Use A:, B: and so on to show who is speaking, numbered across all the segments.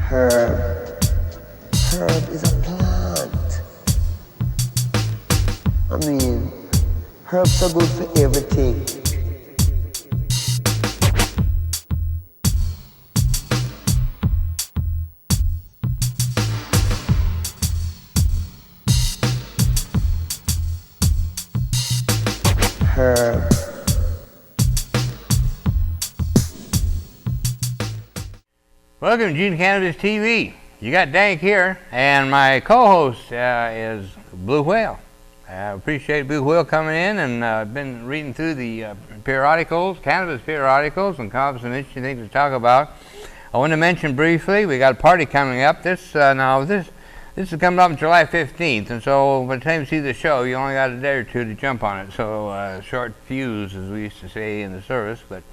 A: Herb. Herb is a plant. I mean, herbs are good for everything. Herb.
B: Welcome to Eugene Cannabis TV. You got DanK here, and my co-host is Blue Whale. I appreciate Blue Whale coming in, and I've been reading through the periodicals, cannabis periodicals, and come up with some interesting things to talk about. I want to mention briefly, we got a party coming up. This is coming up on July 15th, and so by the time you see the show, you only got a day or two to jump on it. So short fuse, as we used to say in the service. But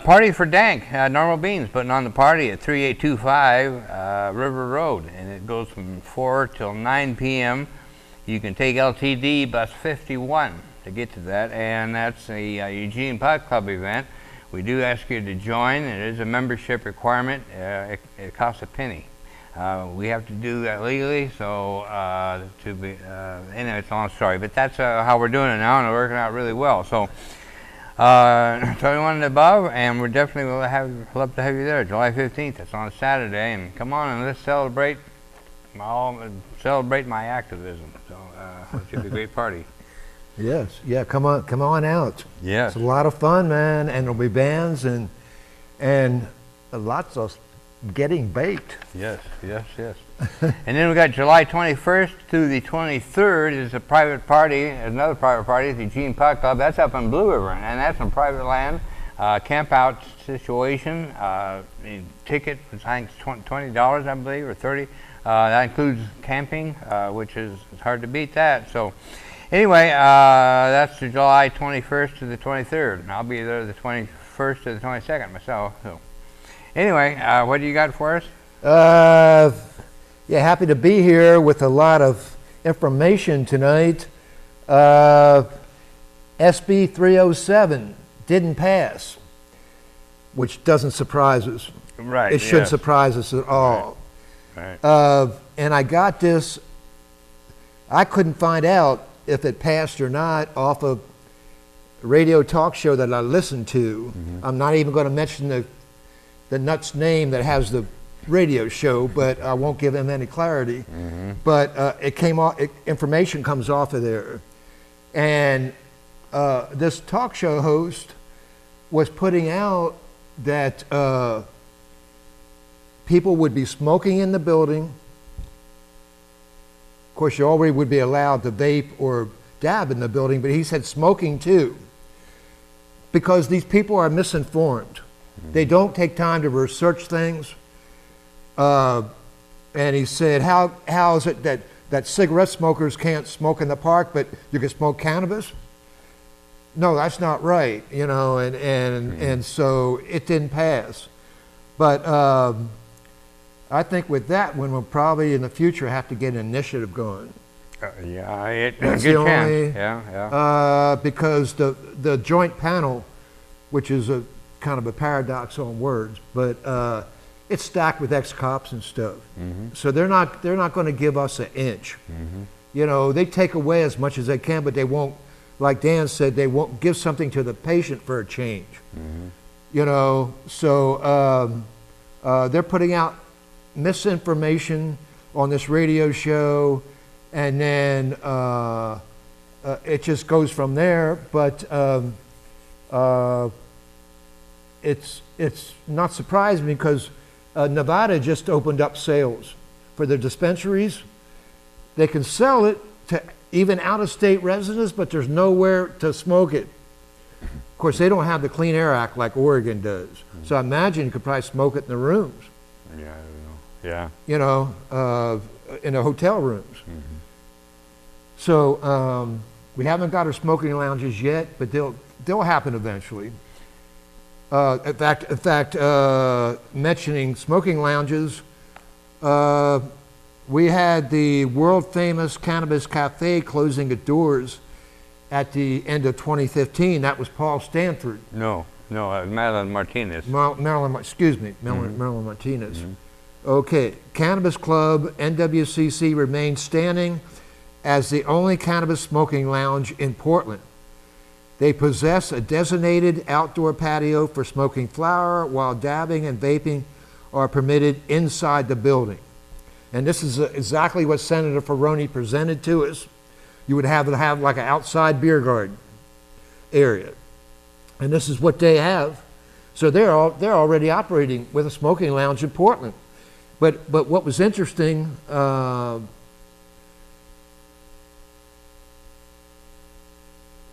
B: party for DanK, Normal Beans, putting on the party at 3825 River Road, and it goes from 4 till 9 p.m. You can take LTD bus 51 to get to that, and that's a Eugene Pot Club event. We do ask you to join. It is a membership requirement. It costs a penny. We have to do that legally, so anyway, it's a long story, but that's how we're doing it now, and it's working out really well. So 21 and above, and we're definitely love to have you there. July 15th, that's on a Saturday, and come on and let's celebrate my activism. So it should be a great party.
C: Yes, yeah, come on out.
B: Yes.
C: It's a lot of fun, man, and there'll be bands and lots of getting baked.
B: Yes. And then we got July 21st through the 23rd is a private party, another private party at the Eugene Pot Club. That's up in Blue River, and that's on private land, camp out situation. The ticket was, I think, $20, I believe, or $30. That includes camping, which is hard to beat that. So anyway, that's the July 21st to the 23rd, and I'll be there the 21st to the 22nd myself. So anyway, what do you got for us?
C: Yeah, happy to be here with a lot of information tonight. SB 307 didn't pass, which doesn't surprise us.
B: Right.
C: It shouldn't surprise us at all.
B: Right.
C: And I got this, I couldn't find out if it passed or not off of a radio talk show that I listened to. Mm-hmm. I'm not even going to mention the nut's name that has the radio show, but I won't give him any clarity. Mm-hmm. But it came off, information comes off of there. And this talk show host was putting out that people would be smoking in the building. Of course, you already would be allowed to vape or dab in the building, but he said smoking too, because these people are misinformed. Mm-hmm. They don't take time to research things. And he said, how is it that cigarette smokers can't smoke in the park, but you can smoke cannabis? No, that's not right, you know, and so it didn't pass. But I think with that one, we'll probably in the future have to get an initiative going.
B: Yeah,
C: that's
B: good
C: the
B: chance.
C: Yeah. Because the joint panel, which is a kind of a paradox on words, but it's stacked with ex-cops and stuff. Mm-hmm. So they're not going to give us an inch. Mm-hmm. You know, they take away as much as they can, but they won't, like Dan said, they won't give something to the patient for a change. Mm-hmm. You know, so they're putting out misinformation on this radio show, and then it just goes from there. But it's not surprising because Nevada just opened up sales for their dispensaries. They can sell it to even out-of-state residents, but there's nowhere to smoke it. Of course, they don't have the Clean Air Act like Oregon does. Mm-hmm. So I imagine you could probably smoke it in the rooms.
B: Yeah, I don't know. Yeah.
C: You know, in the hotel rooms. Mm-hmm. So we haven't got our smoking lounges yet, but they'll happen eventually. In fact, mentioning smoking lounges, we had the world-famous Cannabis Cafe closing its doors at the end of 2015. That was Paul Stanford.
B: No, Marilyn Martinez.
C: Marilyn Martinez. Mm-hmm. Okay, Cannabis Club, NWCC remains standing as the only cannabis smoking lounge in Portland. They possess a designated outdoor patio for smoking flower, while dabbing and vaping are permitted inside the building. And this is exactly what Senator Ferroni presented to us. You would have to have like an outside beer garden area. And this is what they have. So they're already operating with a smoking lounge in Portland. But what was interesting,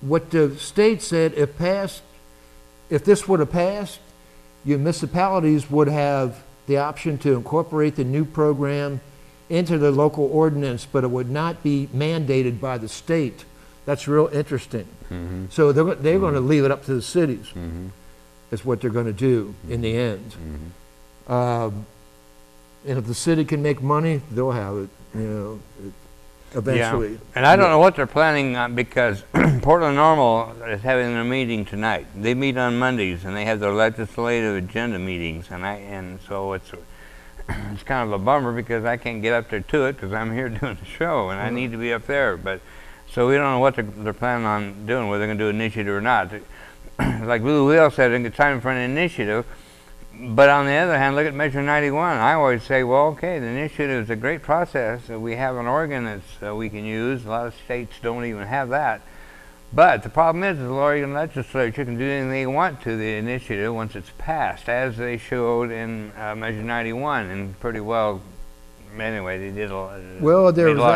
C: what the state said, if this would have passed, municipalities would have the option to incorporate the new program into the local ordinance, but it would not be mandated by the state. That's real interesting.
B: Mm-hmm.
C: So they're going to leave it up to the cities.
B: Mm-hmm.
C: Is what they're going to do in the end.
B: Mm-hmm.
C: And if the city can make money, they'll have it, eventually.
B: Yeah. And I don't know what they're planning on, because Portland Normal is having their meeting tonight. They meet on Mondays, and they have their legislative agenda meetings, and so it's kind of a bummer because I can't get up there to it because I'm here doing the show, and I need to be up there. But so we don't know what they're planning on doing, whether they're going to do an initiative or not. Like Blue Whale said, it's time for an initiative. But on the other hand, look at Measure 91. I always say, well, okay, the initiative is a great process that we have in Oregon that we can use. A lot of states don't even have that. But the problem is the Oregon Legislature can do anything they want to the initiative once it's passed, as they showed in Measure 91, and pretty well, anyway, they did a lot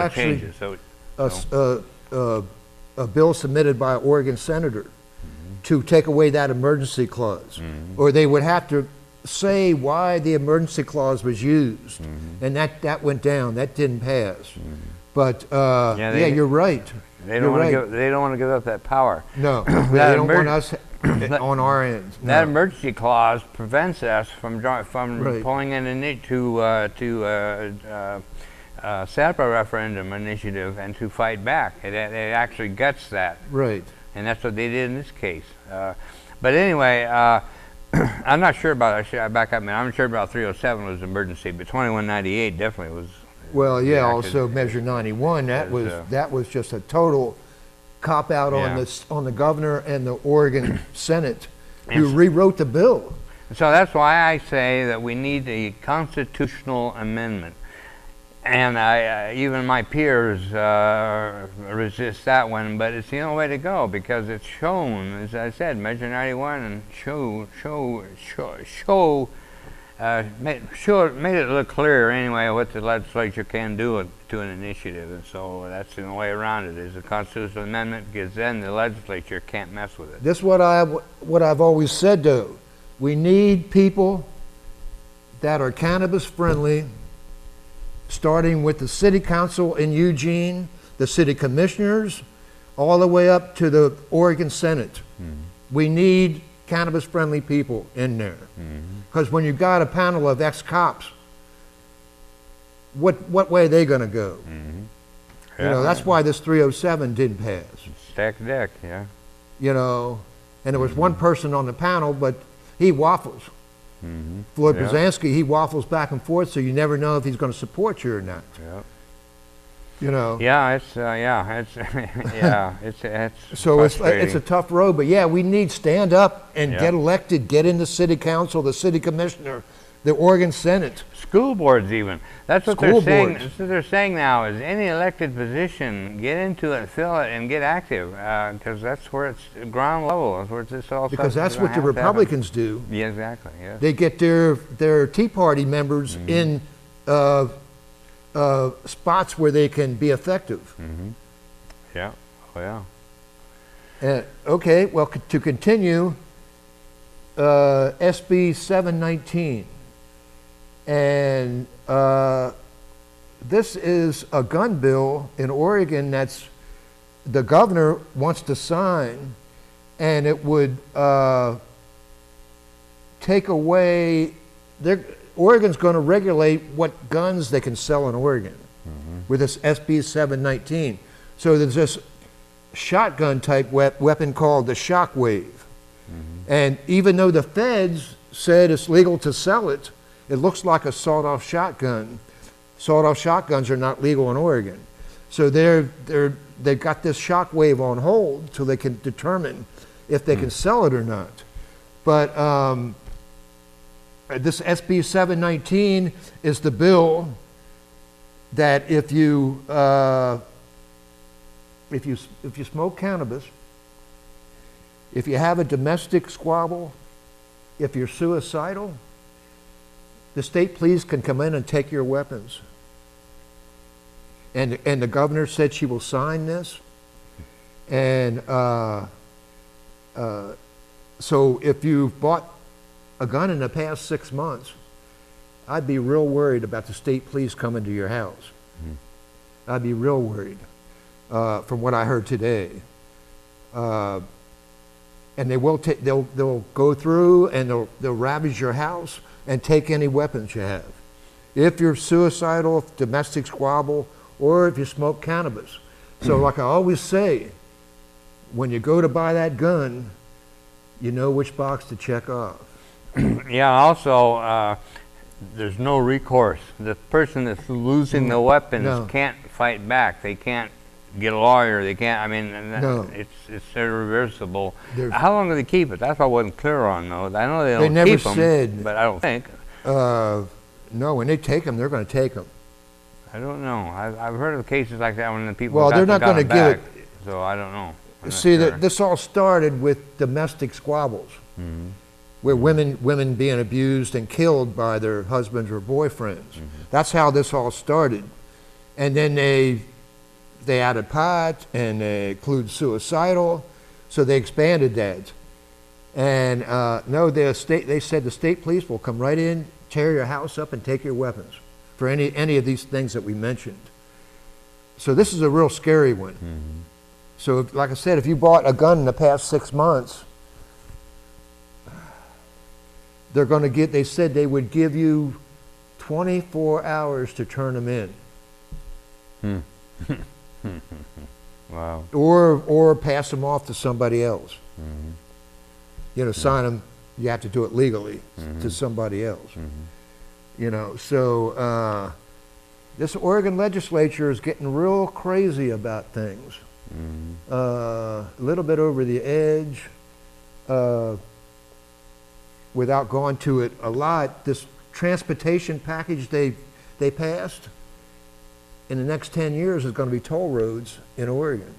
B: of changes.
C: A bill submitted by an Oregon senator to take away that emergency clause, or they would have to say why the emergency clause was used, and that went down. That didn't pass. But you're right.
B: They don't want to give up that power.
C: No, they don't want us on our end. No.
B: That emergency clause prevents us from pulling in to set up a referendum initiative and to fight back. It actually guts that.
C: Right.
B: And that's what they did in this case. But anyway, I'm not sure about, I back up, man. I'm sure about 307 was emergency, but 2198 definitely was.
C: Well, yeah, also Measure 91, that was just a total cop-out on the governor and the Oregon Senate, who rewrote the bill.
B: So that's why I say that we need a constitutional amendment. And even my peers resist that one, but it's the only way to go, because it's shown, as I said, Measure 91 and made it look clear anyway what the legislature can do to an initiative, and so that's the only way around it, is a constitutional amendment, because then the legislature can't mess with it.
C: This is what I've always said, though. We need people that are cannabis friendly, starting with the city council in Eugene, the city commissioners, all the way up to the Oregon Senate. We need cannabis-friendly people in there. Because when you've got a panel of ex-cops, what way are they going to go? That's why this 307 didn't pass.
B: Stacked deck, yeah.
C: And there was one person on the panel, but he waffles. Floyd Brzezinski, he waffles back and forth, so you never know if he's going to support you or not.
B: Yeah, it's
C: so it's a tough road, but yeah, we need stand up and get elected, get in the city council, the city commissioner, the Oregon Senate,
B: school boards, even. That's what they're saying. That's what they're saying now, is any elected position, get into it, fill it, and get active, because that's where it's ground level. That's where it's all.
C: Because that's what the Republicans do.
B: Yeah, exactly. Yeah.
C: They get their Tea Party members in spots where they can be effective.
B: Yeah. Oh,
C: yeah. Okay. Well, to continue, SB 719. And this is a gun bill in Oregon that's the governor wants to sign, and it would take away, Oregon's going to regulate what guns they can sell in Oregon with this SB 719. So there's this shotgun type weapon called the Shockwave. And even though the feds said it's legal to sell it, It looks like a sawed-off shotgun. Sawed-off shotguns are not legal in Oregon. So they've got this shock wave on hold so they can determine if they can sell it or not. But this SB 719 is the bill that if you smoke cannabis, if you have a domestic squabble, if you're suicidal, the state police can come in and take your weapons. And the governor said she will sign this. And so if you've bought a gun in the past 6 months, I'd be real worried about the state police coming to your house. I'd be real worried from what I heard today. And they will they'll go through and they'll ravage your house and take any weapons you have. If you're suicidal, domestic squabble, or if you smoke cannabis. So like I always say, when you go to buy that gun, you know which box to check off.
B: Yeah, also, there's no recourse. The person that's losing the weapons can't fight back. They can't get a lawyer. They can't, I mean, it's irreversible. How long do they keep it? That's what I wasn't clear on, though. I know they don't keep them,
C: said,
B: but I don't think.
C: No, when they take them, they're going to take them.
B: I don't know. I've heard of cases like that when the people
C: they're not going to give it.
B: So I don't know.
C: See, this all started with domestic squabbles, where women being abused and killed by their husbands or boyfriends. That's how this all started. And then they added pot, and they include suicidal, so they expanded that. And they said the state police will come right in, tear your house up, and take your weapons for any of these things that we mentioned. So this is a real scary one. So like I said, if you bought a gun in the past 6 months, they said they would give you 24 hours to turn them in.
B: Wow.
C: Or pass them off to somebody else. You know, sign them, you have to do it legally to somebody else. You know, so this Oregon Legislature is getting real crazy about things. A little bit over the edge. Without going to it a lot, this transportation package they passed in the next 10 years is going to be toll roads in Oregon.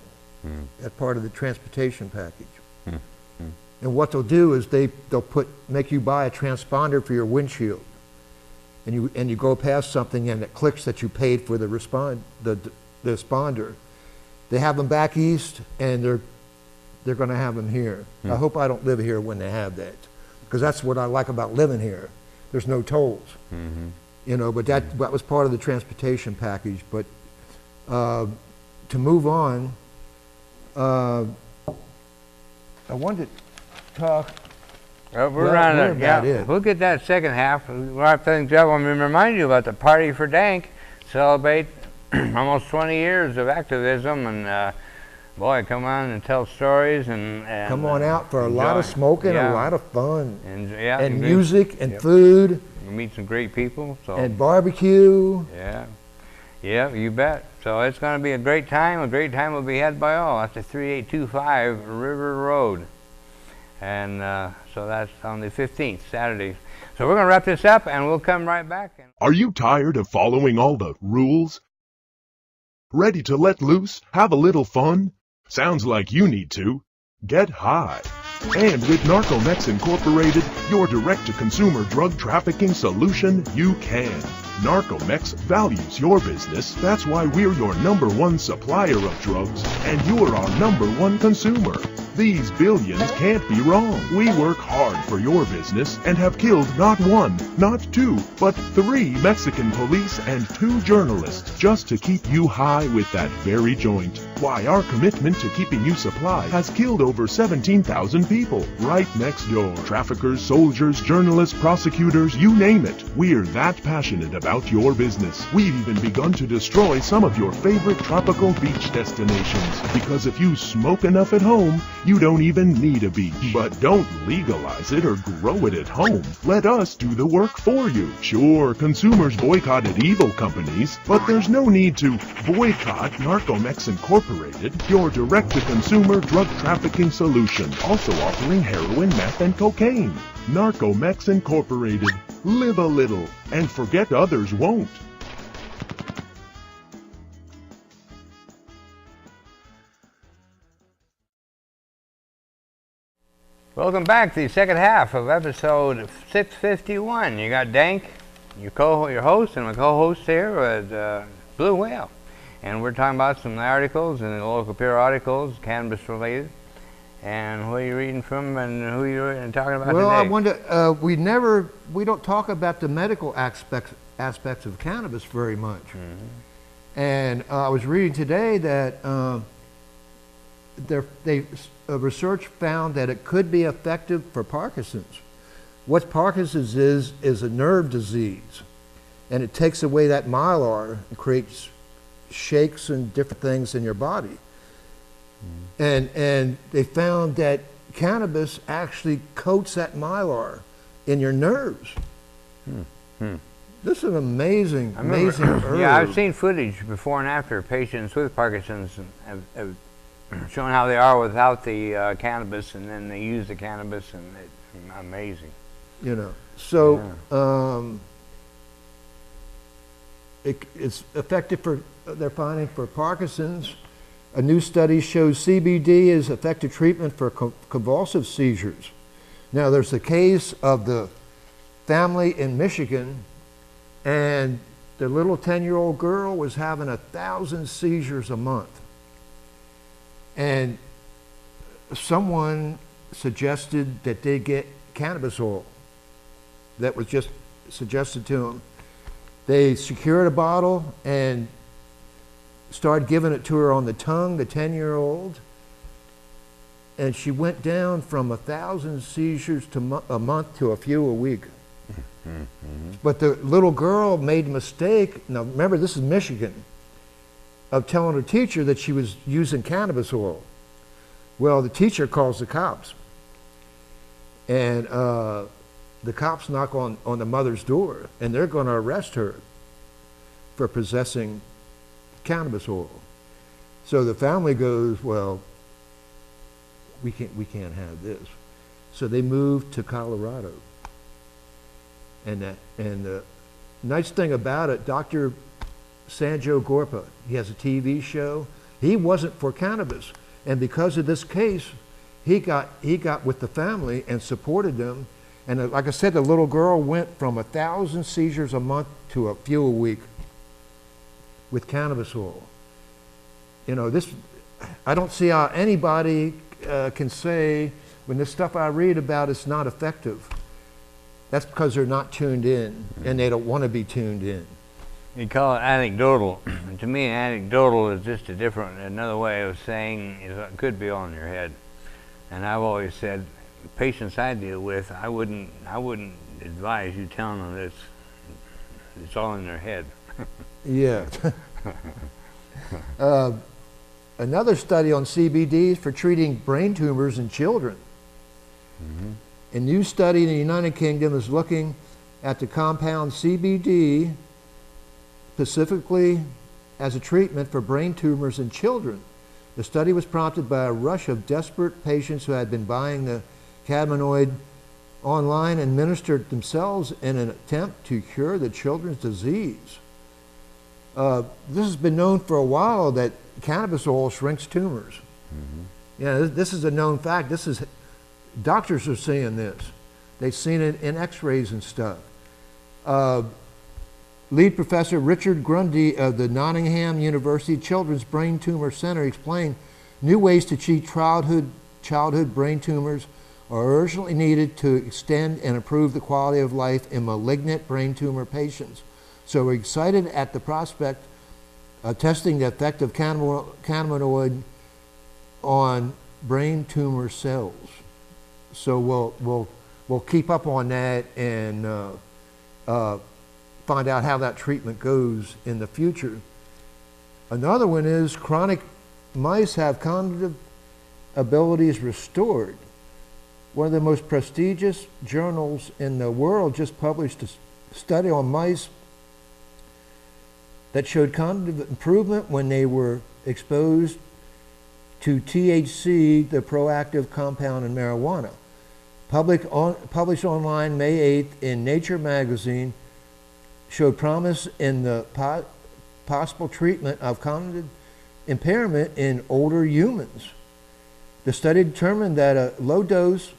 C: That's part of the transportation package. And what they'll do is they'll make you buy a transponder for your windshield, and you go past something and it clicks that you paid for the responder. They have them back east, and they're going to have them here. I hope I don't live here when they have that, because that's what I like about living here. There's no tolls. You know, but that was part of the transportation package. But to move on, I wanted to talk.
B: Well, we're about it. We'll get that second half. We'll wrap things up. I mean, remind you about the Party for DanK. Celebrate almost 20 years of activism, and boy, come on and tell stories and
C: come on out for a lot of smoking, a lot of fun, and music and food.
B: You meet some great people.
C: And barbecue.
B: Yeah, you bet. So it's going to be a great time. A great time will be had by all. That's the 3825 River Road. And so that's on the 15th, Saturday. So we're going to wrap this up, and we'll come right back.
D: Are you tired of following all the rules? Ready to let loose? Have a little fun? Sounds like you need to. Get high. And with Narcomex Incorporated, your direct-to-consumer drug trafficking solution, you can. Narcomex values your business. That's why we're your #1 supplier of drugs, and you're our #1 consumer. These billions can't be wrong. We work hard for your business and have killed not 1, not 2, but 3 Mexican police and 2 journalists just to keep you high with that very joint. Why, our commitment to keeping you supplied has killed over 17,000 people right next door. Traffickers, soldiers, journalists, prosecutors, you name it. We're that passionate about your business. We've even begun to destroy some of your favorite tropical beach destinations. Because if you smoke enough at home, You don't even need a beach. But don't legalize it or grow it at home. Let us do the work for you. Sure, consumers boycotted evil companies, but there's no need to boycott Narcomex Incorporated, your direct-to-consumer drug trafficking solution, also offering heroin, meth, and cocaine. Narcomex Incorporated. Live a little, and forget others won't.
B: Welcome back to the second half of episode 651. You got DanK, your host, and my co-host here with Blue Whale. And we're talking about some articles in the local periodicals, cannabis related. And who are you reading from, and who are you talking about
C: well,
B: today?
C: I wonder, we don't talk about the medical aspects of cannabis very much. Mm-hmm. And I was reading today that research found that it could be effective for Parkinson's. What Parkinson's is a nerve disease, and it takes away that myelin and creates shakes and different things in your body. And they found that cannabis actually coats that myelin in your nerves. This is an amazing herb.
B: Yeah, I've seen footage before and after patients with Parkinson's have shown how they are without the cannabis, and then they use the cannabis, and it's amazing.
C: You know, so yeah. It's effective for, they're finding, for Parkinson's. A new study shows CBD is effective treatment for convulsive seizures. Now, there's a case of the family in Michigan, and the little 10-year-old girl was having 1,000 seizures a month. And someone suggested that they get cannabis oil. That was just suggested to them. They secured a bottle and started giving it to her on the tongue, the 10-year-old, and she went down from 1,000 seizures a month to a few a week. Mm-hmm. But the little girl made a mistake. Now remember, this is Michigan, of telling her teacher that she was using cannabis oil. Well, the teacher calls the cops, and the cops knock on the mother's door, and they're going to arrest her for possessing cannabis oil. So the family goes, well, we can't have this. So they moved to Colorado. And the nice thing about it, Dr. Sanjo Gorpa, he has a TV show. He wasn't for cannabis, and because of this case, he got with the family and supported them. And like I said, the little girl went from 1,000 seizures a month to a few a week with cannabis oil. You know, this, I don't see how anybody can say, when this stuff I read about is not effective. That's because they're not tuned in, and they don't want to be tuned in.
B: You call it anecdotal. To me, anecdotal is just another way of saying it could be all in your head. And I've always said, patients I deal with, I wouldn't advise you telling them it's all in their head. Yeah.
C: Another study on CBD for treating brain tumors in children. Mm-hmm. A new study in the United Kingdom is looking at the compound CBD specifically as a treatment for brain tumors in children. The study was prompted by a rush of desperate patients who had been buying the cannabinoid online and administered themselves in an attempt to cure the children's disease. This has been known for a while that cannabis oil shrinks tumors. Mm-hmm. Yeah, this is a known fact. Doctors are seeing this. They've seen it in x-rays and stuff. Lead professor Richard Grundy of the Nottingham University Children's Brain Tumor Center explained new ways to treat childhood brain tumors are urgently needed to extend and improve the quality of life in malignant brain tumor patients. So we're excited at the prospect of testing the effect of cannabinoid on brain tumor cells. So we'll keep up on that and find out how that treatment goes in the future. Another one is chronic mice have cognitive abilities restored. One of the most prestigious journals in the world just published a study on mice that showed cognitive improvement when they were exposed to THC, the proactive compound in marijuana. Published online May 8th in Nature magazine, showed promise in the possible treatment of cognitive impairment in older humans. The study determined that a low dose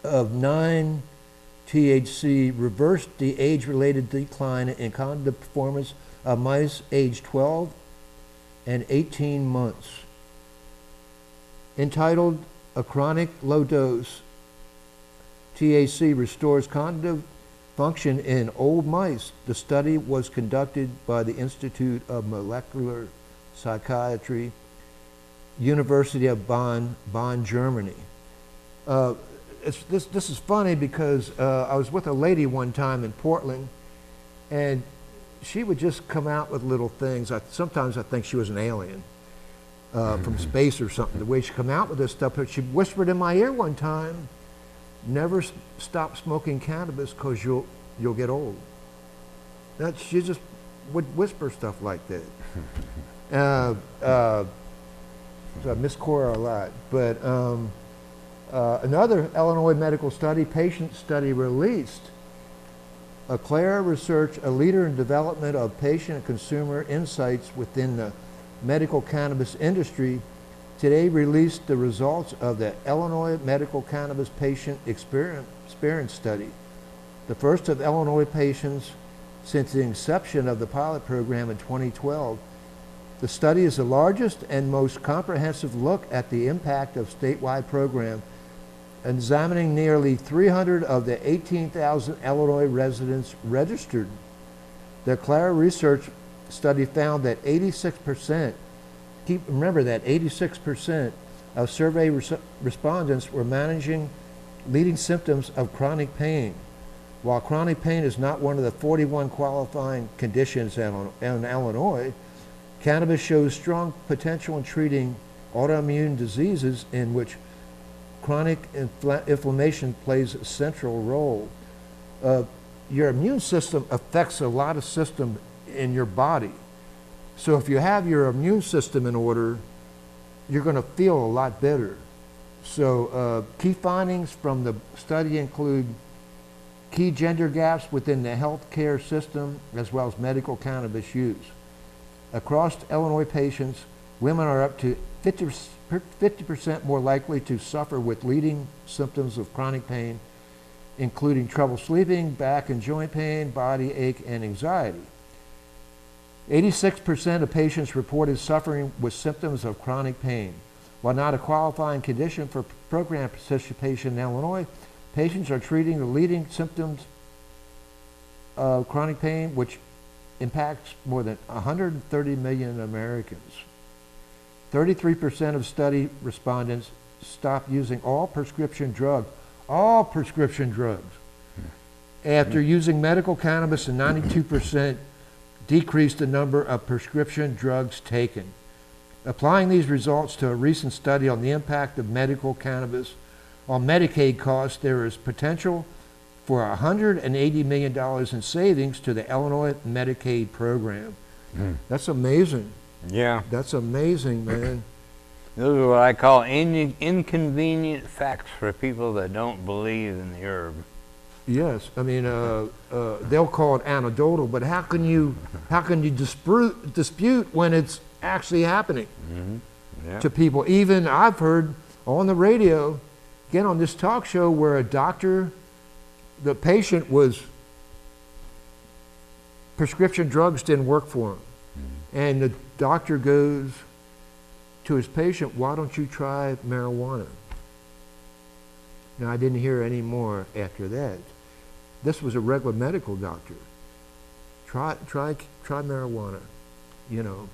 C: of 9-THC reversed the age-related decline in cognitive performance of mice aged 12 and 18 months. Entitled "A Chronic Low Dose THC Restores Cognitive Function in Old Mice," the study was conducted by the Institute of Molecular Psychiatry, University of Bonn, Germany. This is funny because I was with a lady one time in Portland, and she would just come out with little things. Sometimes I think she was an alien from space or something, the way she come out with this stuff. But she whispered in my ear one time, "Never stop smoking cannabis because you'll get old." She just would whisper stuff like that. So I miss Cora a lot. But another Illinois medical study, patient study released. Aclara Research, a leader in development of patient and consumer insights within the medical cannabis industry, today released the results of the Illinois Medical Cannabis Patient Experience Study, the first of Illinois patients since the inception of the pilot program in 2012. The study is the largest and most comprehensive look at the impact of statewide program, examining nearly 300 of the 18,000 Illinois residents registered. The Aclara Research study found that 86%, remember that 86% of survey respondents were managing leading symptoms of chronic pain. While chronic pain is not one of the 41 qualifying conditions in Illinois, cannabis shows strong potential in treating autoimmune diseases in which chronic inflammation plays a central role. Your immune system affects a lot of systems in your body. So if you have your immune system in order, you're going to feel a lot better. So key findings from the study include key gender gaps within the healthcare system as well as medical cannabis use. Across Illinois patients, women are up to 50% more likely to suffer with leading symptoms of chronic pain, including trouble sleeping, back and joint pain, body ache, and anxiety. 86% of patients reported suffering with symptoms of chronic pain. While not a qualifying condition for program participation in Illinois, patients are treating the leading symptoms of chronic pain, which impacts more than 130 million Americans. 33% of study respondents stopped using all prescription drugs, after using medical cannabis, and 92% decreased the number of prescription drugs taken. Applying these results to a recent study on the impact of medical cannabis on Medicaid costs, there is potential for $180 million in savings to the Illinois Medicaid program. That's amazing.
B: Yeah.
C: That's amazing, man.
B: Those are what I call inconvenient facts for people that don't believe in the herb.
C: Yes, I mean they'll call it anecdotal, but how can you dispute when it's actually happening to people? Even I've heard on the radio, again on this talk show, where a doctor, the patient was prescription drugs didn't work for him, and the doctor goes to his patient, "Why don't you try marijuana?" Now, I didn't hear any more after that. This was a regular medical doctor. Try marijuana. You know,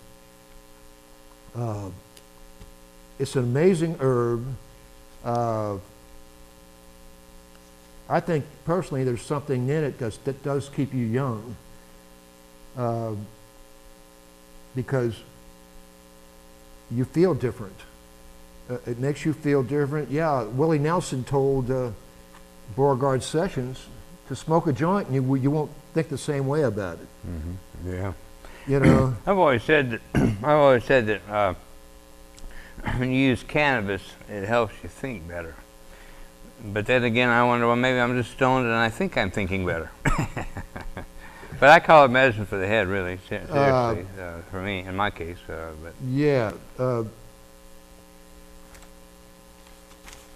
C: it's an amazing herb. I think personally, there's something in it that does keep you young, because you feel different. It makes you feel different. Yeah, Willie Nelson told Beauregard Sessions to smoke a joint and you won't think the same way about it.
B: Yeah.
C: You know,
B: I've always said that when you use cannabis, it helps you think better. But then again, I wonder, well, maybe I'm just stoned and I think I'm thinking better. But I call it medicine for the head, really, seriously, for me, in my case. But
C: yeah.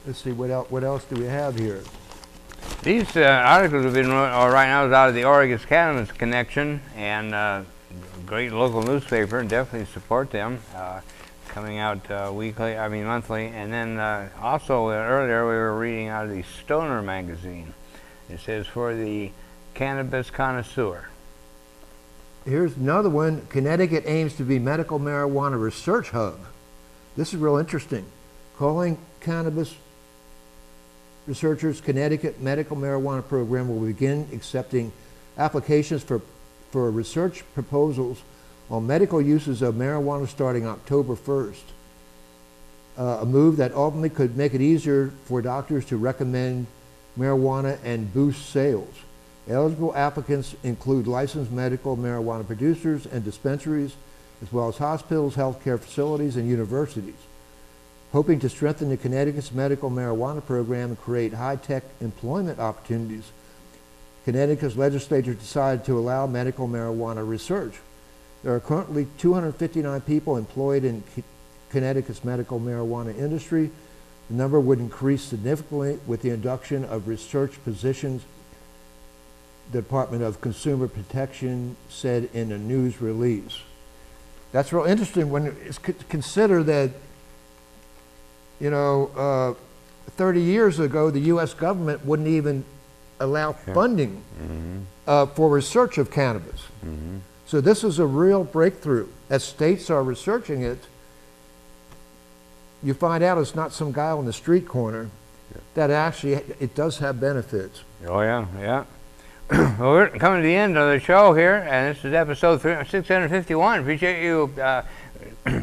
C: Let's see, what else do we have here?
B: these articles have been right now is out of the Oregon Cannabis Connection, and great local newspaper, and definitely support them. Coming out monthly. And then also earlier we were reading out of the Stoner magazine. It says, for the cannabis connoisseur.
C: Here's another one. Connecticut aims to be medical marijuana research hub. This is real interesting. Calling cannabis researchers, Connecticut medical marijuana program will begin accepting applications for research proposals on medical uses of marijuana starting October 1st. A move that ultimately could make it easier for doctors to recommend marijuana and boost sales. Eligible applicants include licensed medical marijuana producers and dispensaries, as well as hospitals, healthcare facilities, and universities. Hoping to strengthen the Connecticut's medical marijuana program and create high-tech employment opportunities, Connecticut's legislature decided to allow medical marijuana research. There are currently 259 people employed in Connecticut's medical marijuana industry. The number would increase significantly with the induction of research positions, the Department of Consumer Protection said in a news release. That's real interesting when it's consider that, 30 years ago, the U.S. government wouldn't even allow funding for research of cannabis. So this is a real breakthrough. As states are researching it, you find out it's not some guy on the street corner, that actually it does have benefits.
B: Oh yeah, yeah. Well, we're coming to the end of the show here, and this is episode 651. Appreciate you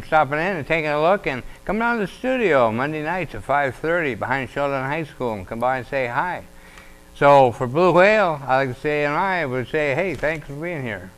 B: stopping in and taking a look, and come down to the studio Monday nights at 5:30 behind Sheldon High School, and come by and say hi. So for Blue Whale, I like to say, and I would say, hey, thanks for being here.